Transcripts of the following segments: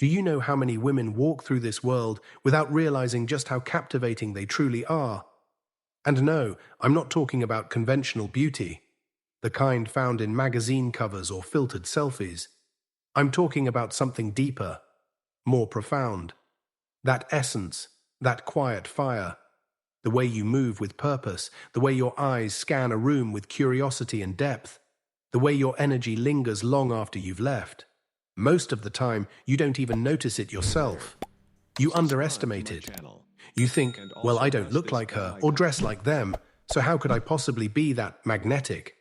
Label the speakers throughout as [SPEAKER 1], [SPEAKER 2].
[SPEAKER 1] Do you know how many women walk through this world without realizing just how captivating they truly are? And no, I'm not talking about conventional beauty, the kind found in magazine covers or filtered selfies. I'm talking about something deeper, more profound. That essence, that quiet fire, the way you move with purpose, the way your eyes scan a room with curiosity and depth, the way your energy lingers long after you've left. Most of the time, you don't even notice it yourself. You underestimate it. You think, well, I don't look like her or dress like them, so how could I possibly be that magnetic?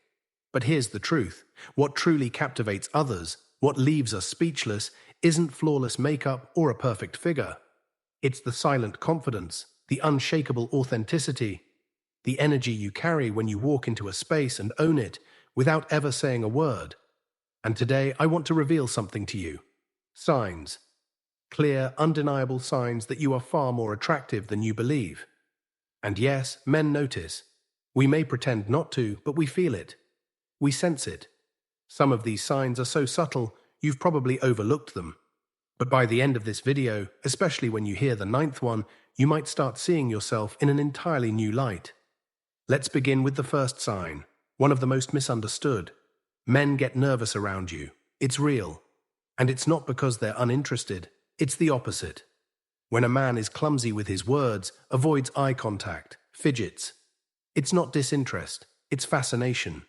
[SPEAKER 1] But here's the truth. What truly captivates others, what leaves us speechless, isn't flawless makeup or a perfect figure. It's the silent confidence, the unshakable authenticity, the energy you carry when you walk into a space and own it without ever saying a word. And today I want to reveal something to you. Signs. Clear, undeniable signs that you are far more attractive than you believe. And yes, men notice. We may pretend not to, but we feel it. We sense it. Some of these signs are so subtle, you've probably overlooked them. But by the end of this video, especially when you hear the ninth one, you might start seeing yourself in an entirely new light. Let's begin with the first sign, one of the most misunderstood. Men get nervous around you. It's real. And it's not because they're uninterested. It's the opposite. When a man is clumsy with his words, avoids eye contact, fidgets, it's not disinterest, it's fascination.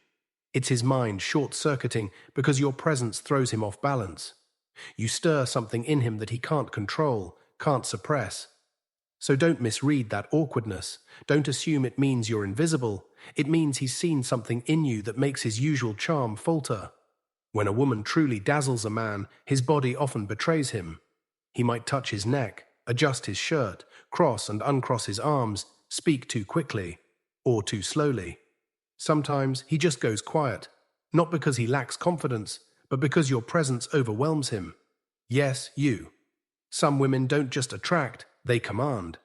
[SPEAKER 1] It's his mind short-circuiting because your presence throws him off balance. You stir something in him that he can't control, can't suppress. So don't misread that awkwardness. Don't assume it means you're invisible. It means he's seen something in you that makes his usual charm falter. When a woman truly dazzles a man, his body often betrays him. He might touch his neck, adjust his shirt, cross and uncross his arms, speak too quickly, or too slowly. Sometimes he just goes quiet, not because he lacks confidence, but because your presence overwhelms him. Yes, you. Some women don't just attract, they command.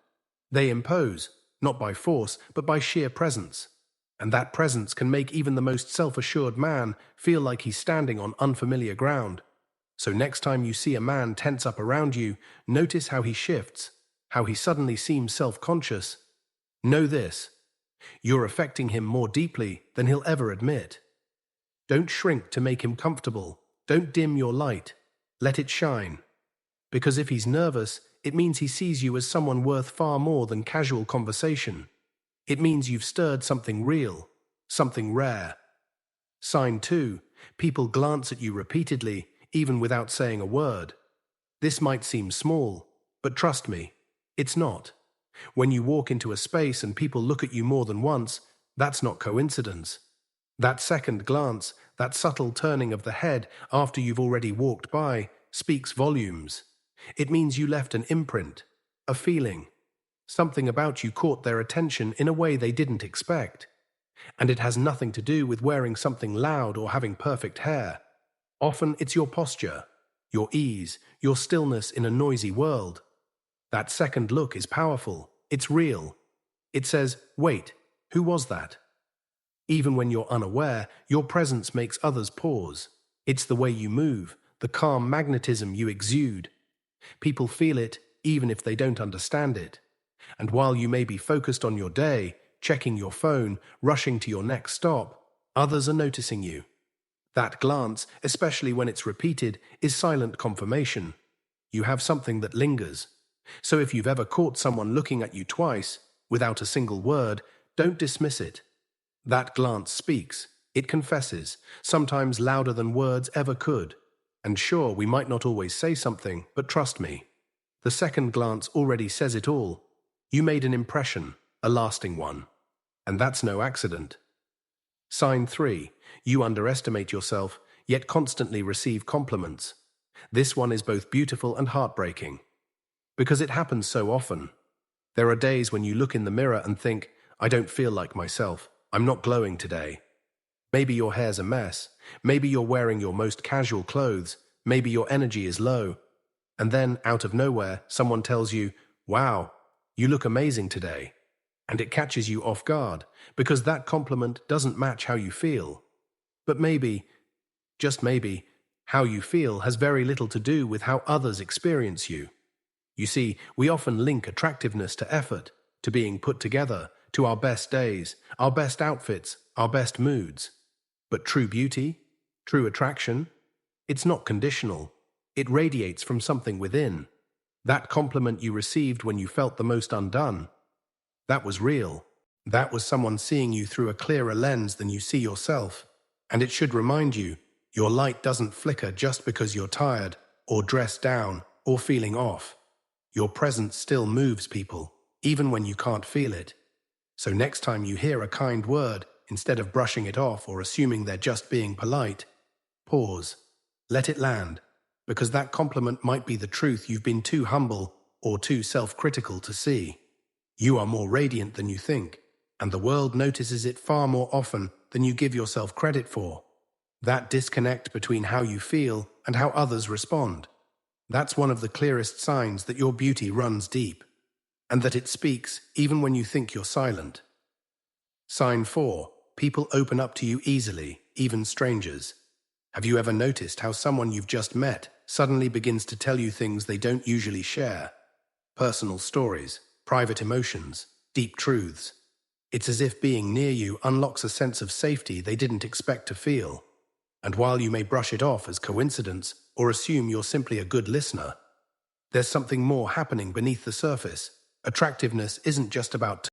[SPEAKER 1] They impose, not by force, but by sheer presence. And that presence can make even the most self-assured man feel like he's standing on unfamiliar ground. So next time you see a man tense up around you, notice how he shifts, how he suddenly seems self-conscious. Know this. You're affecting him more deeply than he'll ever admit. Don't shrink to make him comfortable. Don't dim your light. Let it shine. Because if he's nervous, it means he sees you as someone worth far more than casual conversation. It means you've stirred something real, something rare. Sign 2. People glance at you repeatedly, even without saying a word. This might seem small, but trust me, it's not. When you walk into a space and people look at you more than once, that's not coincidence. That second glance, that subtle turning of the head after you've already walked by, speaks volumes. It means you left an imprint, a feeling. Something about you caught their attention in a way they didn't expect. And it has nothing to do with wearing something loud or having perfect hair. Often it's your posture, your ease, your stillness in a noisy world. That second look is powerful. It's real. It says, wait, who was that? Even when you're unaware, your presence makes others pause. It's the way you move, the calm magnetism you exude. People feel it even if they don't understand it. And while you may be focused on your day, checking your phone, rushing to your next stop, others are noticing you. That glance, especially when it's repeated, is silent confirmation. You have something that lingers. So if you've ever caught someone looking at you twice, without a single word, don't dismiss it. That glance speaks. It confesses, sometimes louder than words ever could. And sure, we might not always say something, but trust me. The second glance already says it all. You made an impression, a lasting one. And that's no accident. Sign 3. You underestimate yourself, yet constantly receive compliments. This one is both beautiful and heartbreaking. Because it happens so often. There are days when you look in the mirror and think, I don't feel like myself. I'm not glowing today. Maybe your hair's a mess. Maybe you're wearing your most casual clothes. Maybe your energy is low. And then, out of nowhere, someone tells you, wow, you look amazing today. And it catches you off guard, because that compliment doesn't match how you feel. But maybe, just maybe, How you feel has very little to do with how others experience you. You see, we often link attractiveness to effort, to being put together, to our best days, our best outfits, our best moods. But true beauty, true attraction, it's not conditional. It radiates from something within. That compliment you received when you felt the most undone, that was real. That was someone seeing you through a clearer lens than you see yourself. And it should remind you, your light doesn't flicker just because you're tired, or dressed down, or feeling off. Your presence still moves people, even when you can't feel it. So next time you hear a kind word, instead of brushing it off or assuming they're just being polite, pause. Let it land, because that compliment might be the truth you've been too humble or too self-critical to see. You are more radiant than you think, and the world notices it far more often than you give yourself credit for. That disconnect between how you feel and how others respond, that's one of the clearest signs that your beauty runs deep, and that it speaks even when you think you're silent. Sign 4. People open up to you easily, even strangers. Have you ever noticed how someone you've just met suddenly begins to tell you things they don't usually share? Personal stories, private emotions, deep truths. It's as if being near you unlocks a sense of safety they didn't expect to feel. And while you may brush it off as coincidence or assume you're simply a good listener, there's something more happening beneath the surface. Attractiveness isn't just about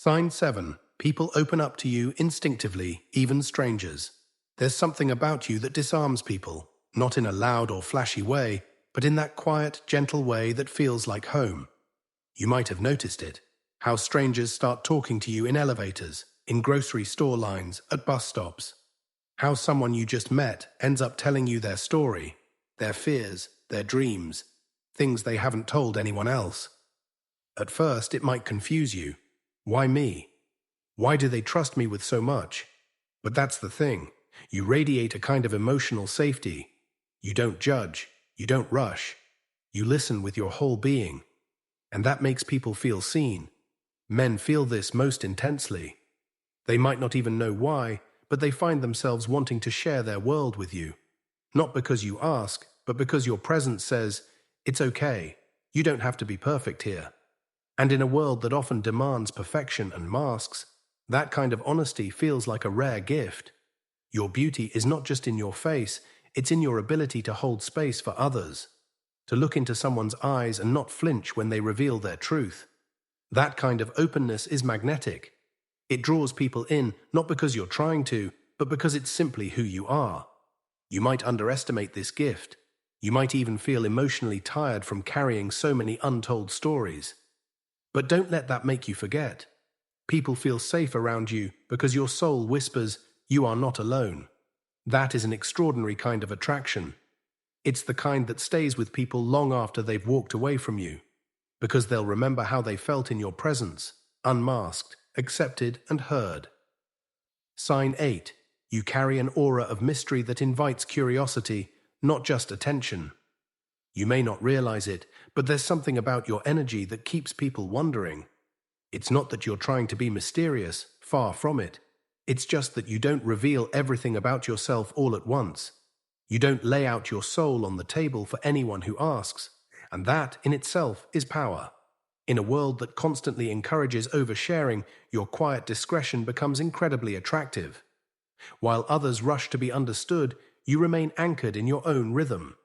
[SPEAKER 1] Sign 7. People open up to you instinctively, even strangers. There's something about you that disarms people, not in a loud or flashy way, but in that quiet, gentle way that feels like home. You might have noticed it, how strangers start talking to you in elevators, in grocery store lines, at bus stops. How someone you just met ends up telling you their story, their fears, their dreams, things they haven't told anyone else. At first, it might confuse you. Why me? Why do they trust me with so much? But that's the thing. You radiate a kind of emotional safety. You don't judge. You don't rush. You listen with your whole being. And that makes people feel seen. Men feel this most intensely. They might not even know why, but they find themselves wanting to share their world with you. Not because you ask, but because your presence says, "It's okay. You don't have to be perfect here." And in a world that often demands perfection and masks, that kind of honesty feels like a rare gift. Your beauty is not just in your face, it's in your ability to hold space for others, to look into someone's eyes and not flinch when they reveal their truth. That kind of openness is magnetic. It draws people in not because you're trying to, but because it's simply who you are. You might underestimate this gift. You might even feel emotionally tired from carrying so many untold stories. But don't let that make you forget. People feel safe around you because your soul whispers, "You are not alone." That is an extraordinary kind of attraction. It's the kind that stays with people long after they've walked away from you, because they'll remember how they felt in your presence, unmasked, accepted, and heard. Sign 8. You carry an aura of mystery that invites curiosity, not just attention. You may not realize it, but there's something about your energy that keeps people wondering. It's not that you're trying to be mysterious, far from it. It's just that you don't reveal everything about yourself all at once. You don't lay out your soul on the table for anyone who asks, and that in itself is power. In a world that constantly encourages oversharing, your quiet discretion becomes incredibly attractive. While others rush to be understood, you remain anchored in your own rhythm.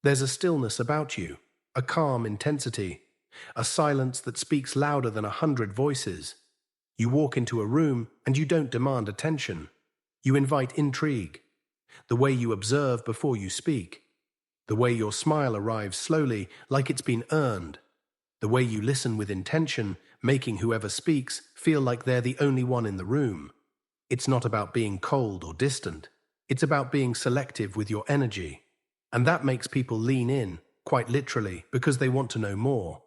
[SPEAKER 1] There's a stillness about you, a calm intensity, a silence that speaks louder than 100 voices. You walk into a room and you don't demand attention. You invite intrigue. The way you observe before you speak. The way your smile arrives slowly, like it's been earned. The way you listen with intention, making whoever speaks feel like they're the only one in the room. It's not about being cold or distant. It's about being selective with your energy. And that makes people lean in, quite literally, because they want to know more.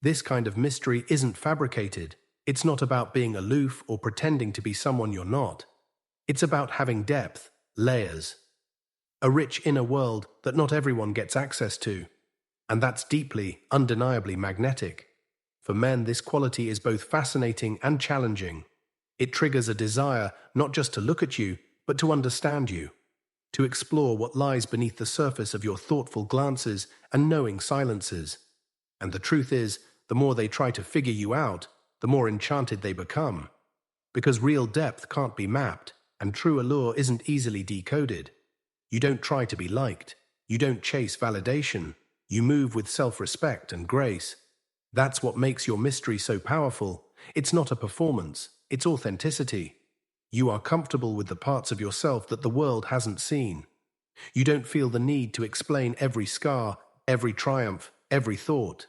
[SPEAKER 1] This kind of mystery isn't fabricated. It's not about being aloof or pretending to be someone you're not. It's about having depth, layers. A rich inner world that not everyone gets access to. And that's deeply, undeniably magnetic. For men, this quality is both fascinating and challenging. It triggers a desire not just to look at you, but to understand you. To explore what lies beneath the surface of your thoughtful glances and knowing silences. And the truth is, the more they try to figure you out, the more enchanted they become. Because real depth can't be mapped, and true allure isn't easily decoded. You don't try to be liked. You don't chase validation. You move with self-respect and grace. That's what makes your mystery so powerful. It's not a performance, it's authenticity. You are comfortable with the parts of yourself that the world hasn't seen. You don't feel the need to explain every scar, every triumph, every thought.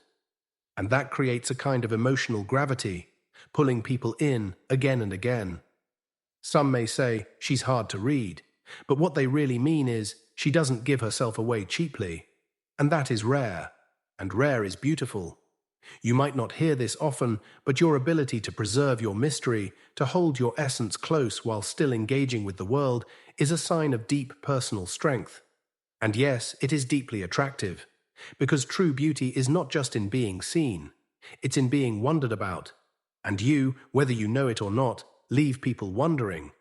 [SPEAKER 1] And that creates a kind of emotional gravity, pulling people in again and again. Some may say, "She's hard to read," but what they really mean is, she doesn't give herself away cheaply. And that is rare, and rare is beautiful. You might not hear this often, but your ability to preserve your mystery, to hold your essence close while still engaging with the world, is a sign of deep personal strength. And yes, it is deeply attractive, because true beauty is not just in being seen, it's in being wondered about. And you, whether you know it or not, leave people wondering.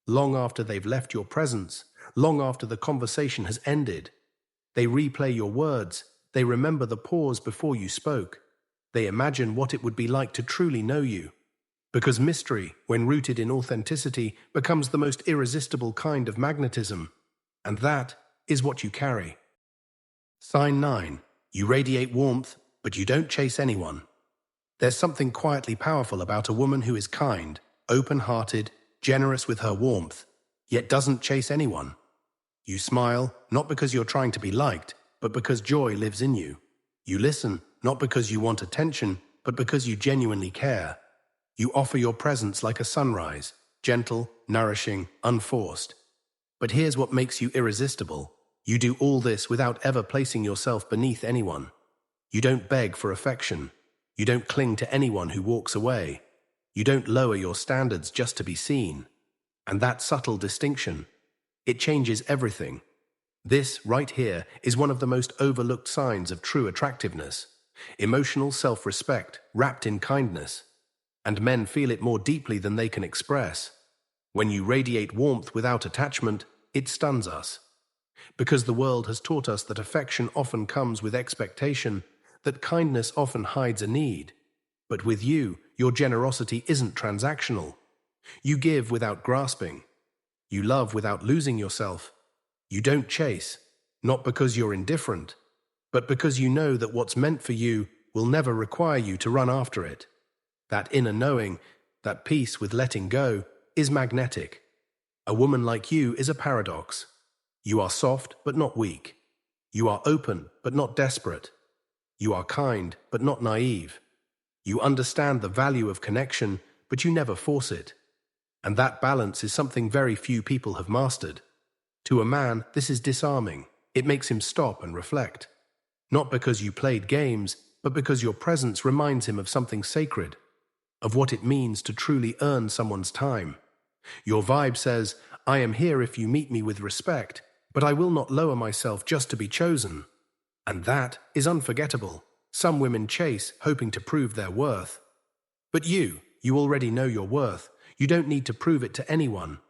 [SPEAKER 1] Long after they've left your presence, long after the conversation has ended. They replay your words, they remember the pause before you spoke. They imagine what it would be like to truly know you. Because mystery, when rooted in authenticity, becomes the most irresistible kind of magnetism. And that is what you carry. Sign 9. You radiate warmth, but you don't chase anyone. There's something quietly powerful about a woman who is kind, open-hearted, generous with her warmth, yet doesn't chase anyone. You smile, not because you're trying to be liked, but because joy lives in you. You listen, not because you want attention, but because you genuinely care. You offer your presence like a sunrise, gentle, nourishing, unforced. But here's what makes you irresistible. You do all this without ever placing yourself beneath anyone. You don't beg for affection. You don't cling to anyone who walks away. You don't lower your standards just to be seen. And that subtle distinction, it changes everything. This, right here, is one of the most overlooked signs of true attractiveness. Emotional self-respect, wrapped in kindness. And men feel it more deeply than they can express. When you radiate warmth without attachment, it stuns us. Because the world has taught us that affection often comes with expectation, that kindness often hides a need. But with you, your generosity isn't transactional. You give without grasping. You love without losing yourself. You don't chase, not because you're indifferent, but because you know that what's meant for you will never require you to run after it. That inner knowing, that peace with letting go, is magnetic. A woman like you is a paradox. You are soft but not weak. You are open but not desperate. You are kind but not naive. You understand the value of connection, but you never force it. And that balance is something very few people have mastered. To a man, this is disarming. It makes him stop and reflect. Not because you played games, but because your presence reminds him of something sacred, of what it means to truly earn someone's time. Your vibe says, I am here if you meet me with respect, but I will not lower myself just to be chosen. And that is unforgettable. Some women chase, hoping to prove their worth. But you already know your worth. You don't need to prove it to anyone.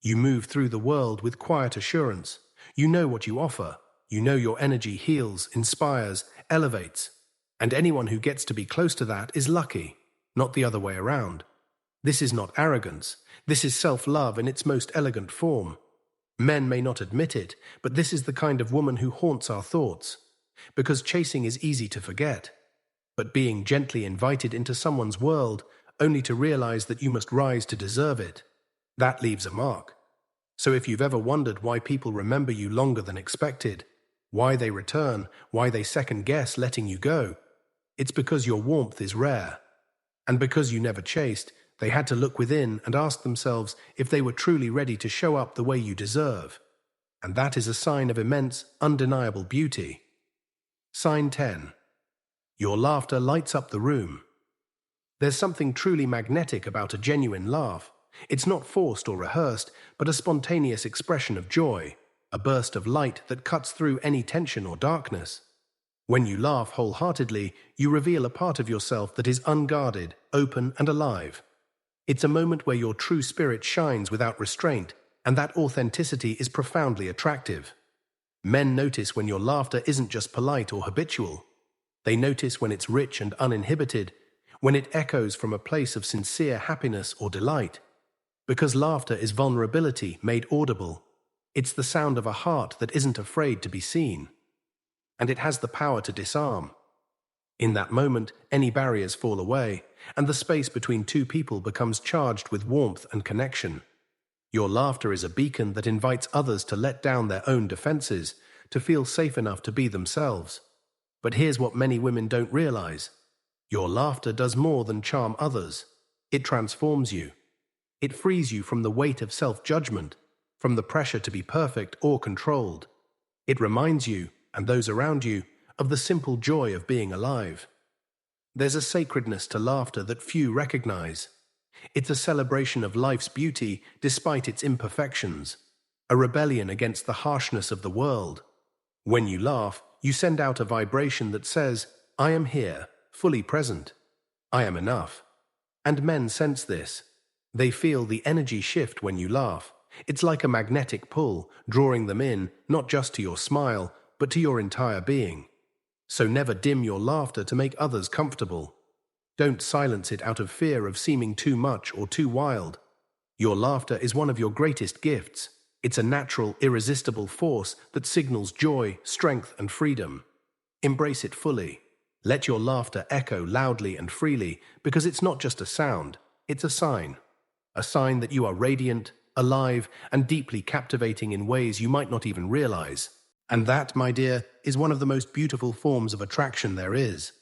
[SPEAKER 1] You move through the world with quiet assurance. You know what you offer. You know your energy heals, inspires, elevates. And anyone who gets to be close to that is lucky, not the other way around. This is not arrogance. This is self-love in its most elegant form. Men may not admit it, but this is the kind of woman who haunts our thoughts. Because chasing is easy to forget. But being gently invited into someone's world, only to realize that you must rise to deserve it, that leaves a mark. So if you've ever wondered why people remember you longer than expected, why they return, why they second-guess letting you go, it's because your warmth is rare. And because you never chased, they had to look within and ask themselves if they were truly ready to show up the way you deserve. And that is a sign of immense, undeniable beauty. Sign 10. Your laughter lights up the room. There's something truly magnetic about a genuine laugh. It's not forced or rehearsed, but a spontaneous expression of joy, a burst of light that cuts through any tension or darkness. When you laugh wholeheartedly, you reveal a part of yourself that is unguarded, open, and alive. It's a moment where your true spirit shines without restraint, and that authenticity is profoundly attractive. Men notice when your laughter isn't just polite or habitual. They notice when it's rich and uninhibited, when it echoes from a place of sincere happiness or delight. Because laughter is vulnerability made audible. It's the sound of a heart that isn't afraid to be seen. And it has the power to disarm. In that moment, any barriers fall away, and the space between two people becomes charged with warmth and connection. Your laughter is a beacon that invites others to let down their own defenses, to feel safe enough to be themselves. But here's what many women don't realize. Your laughter does more than charm others. It transforms you. It frees you from the weight of self-judgment, from the pressure to be perfect or controlled. It reminds you, and those around you, of the simple joy of being alive. There's a sacredness to laughter that few recognize. It's a celebration of life's beauty despite its imperfections, a rebellion against the harshness of the world. When you laugh, you send out a vibration that says, I am here, fully present. I am enough. And men sense this. They feel the energy shift when you laugh. It's like a magnetic pull, drawing them in, not just to your smile, but to your entire being. So never dim your laughter to make others comfortable. Don't silence it out of fear of seeming too much or too wild. Your laughter is one of your greatest gifts. It's a natural, irresistible force that signals joy, strength, and freedom. Embrace it fully. Let your laughter echo loudly and freely, because it's not just a sound, it's a sign. A sign that you are radiant, alive, and deeply captivating in ways you might not even realize. And that, my dear, is one of the most beautiful forms of attraction there is.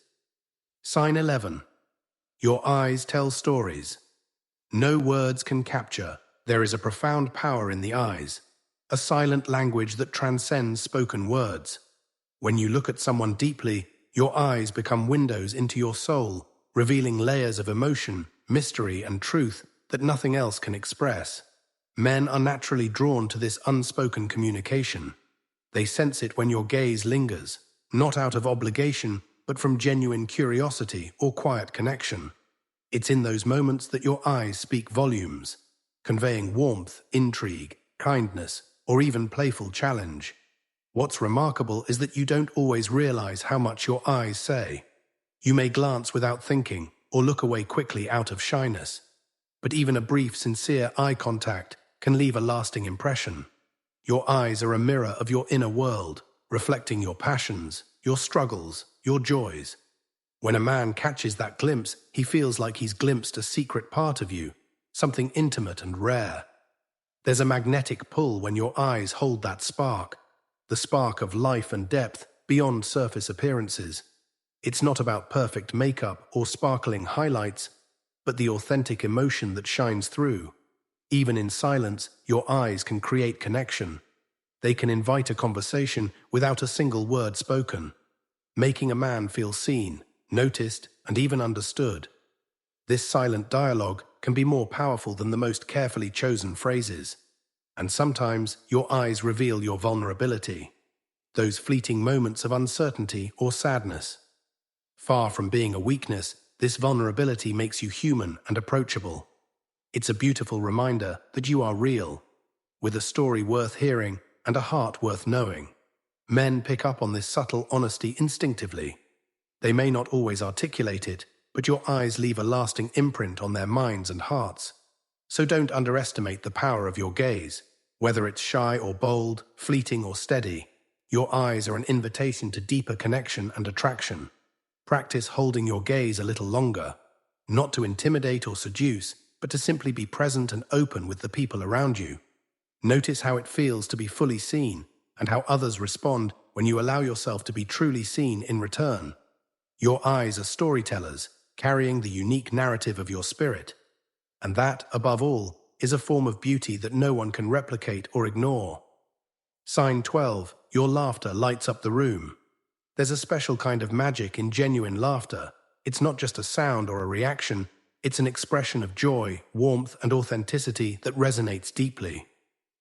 [SPEAKER 1] Sign 11. Your eyes tell stories. No words can capture. There is a profound power in the eyes, a silent language that transcends spoken words. When you look at someone deeply, your eyes become windows into your soul, revealing layers of emotion, mystery, and truth that nothing else can express. Men are naturally drawn to this unspoken communication. They sense it when your gaze lingers, not out of obligation, but from genuine curiosity or quiet connection. It's in those moments that your eyes speak volumes, conveying warmth, intrigue, kindness, or even playful challenge. What's remarkable is that you don't always realize how much your eyes say. You may glance without thinking, or look away quickly out of shyness. But even a brief, sincere eye contact can leave a lasting impression. Your eyes are a mirror of your inner world, reflecting your passions, your struggles, your joys. When a man catches that glimpse, he feels like he's glimpsed a secret part of you, something intimate and rare. There's a magnetic pull when your eyes hold that spark, the spark of life and depth beyond surface appearances. It's not about perfect makeup or sparkling highlights, but the authentic emotion that shines through. Even in silence, your eyes can create connection. They can invite a conversation without a single word spoken, making a man feel seen, noticed, and even understood. This silent dialogue can be more powerful than the most carefully chosen phrases. And sometimes your eyes reveal your vulnerability, those fleeting moments of uncertainty or sadness. Far from being a weakness, this vulnerability makes you human and approachable. It's a beautiful reminder that you are real, with a story worth hearing and a heart worth knowing. Men pick up on this subtle honesty instinctively. They may not always articulate it, but your eyes leave a lasting imprint on their minds and hearts. So don't underestimate the power of your gaze. Whether it's shy or bold, fleeting or steady, your eyes are an invitation to deeper connection and attraction. Practice holding your gaze a little longer, not to intimidate or seduce, but to simply be present and open with the people around you. Notice how it feels to be fully seen and how others respond when you allow yourself to be truly seen in return. Your eyes are storytellers, carrying the unique narrative of your spirit. And that, above all, is a form of beauty that no one can replicate or ignore. Sign 12. Your laughter lights up the room. There's a special kind of magic in genuine laughter. It's not just a sound or a reaction, it's an expression of joy, warmth, and authenticity that resonates deeply.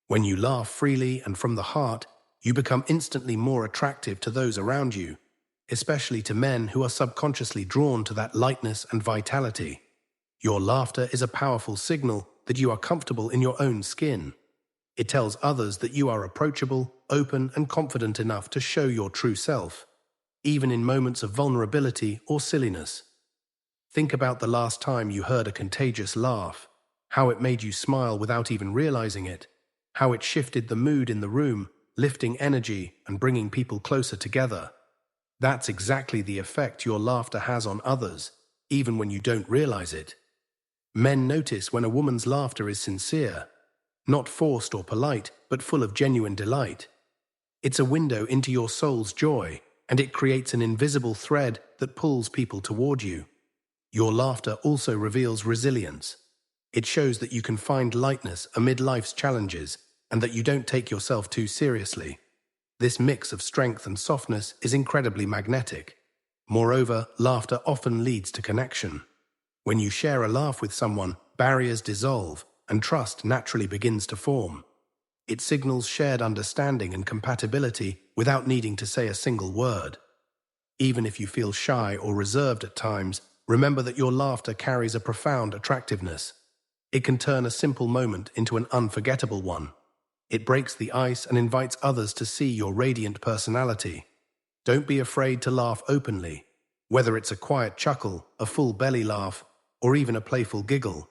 [SPEAKER 1] When you laugh freely and from the heart, you become instantly more attractive to those around you, especially to men who are subconsciously drawn to that lightness and vitality. Your laughter is a powerful signal that you are comfortable in your own skin. It tells others that you are approachable, open, and confident enough to show your true self, even in moments of vulnerability or silliness. Think about the last time you heard a contagious laugh, how it made you smile without even realizing it, how it shifted the mood in the room, lifting energy and bringing people closer together. That's exactly the effect your laughter has on others, even when you don't realize it. Men notice when a woman's laughter is sincere, not forced or polite, but full of genuine delight. It's a window into your soul's joy, and it creates an invisible thread that pulls people toward you. Your laughter also reveals resilience. It shows that you can find lightness amid life's challenges, and that you don't take yourself too seriously. This mix of strength and softness is incredibly magnetic. Moreover, laughter often leads to connection. When you share a laugh with someone, barriers dissolve, and trust naturally begins to form. It signals shared understanding and compatibility without needing to say a single word. Even if you feel shy or reserved at times, remember that your laughter carries a profound attractiveness. It can turn a simple moment into an unforgettable one. It breaks the ice and invites others to see your radiant personality. Don't be afraid to laugh openly, whether it's a quiet chuckle, a full belly laugh, or even a playful giggle.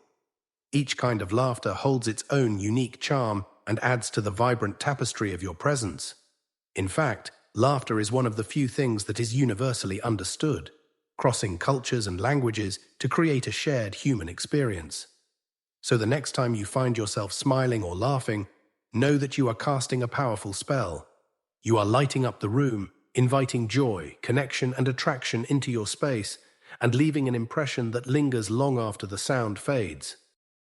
[SPEAKER 1] Each kind of laughter holds its own unique charm and adds to the vibrant tapestry of your presence. In fact, laughter is one of the few things that is universally understood. crossing cultures and languages to create a shared human experience. So the next time you find yourself smiling or laughing, know that you are casting a powerful spell. You are lighting up the room, inviting joy, connection, and attraction into your space, and leaving an impression that lingers long after the sound fades.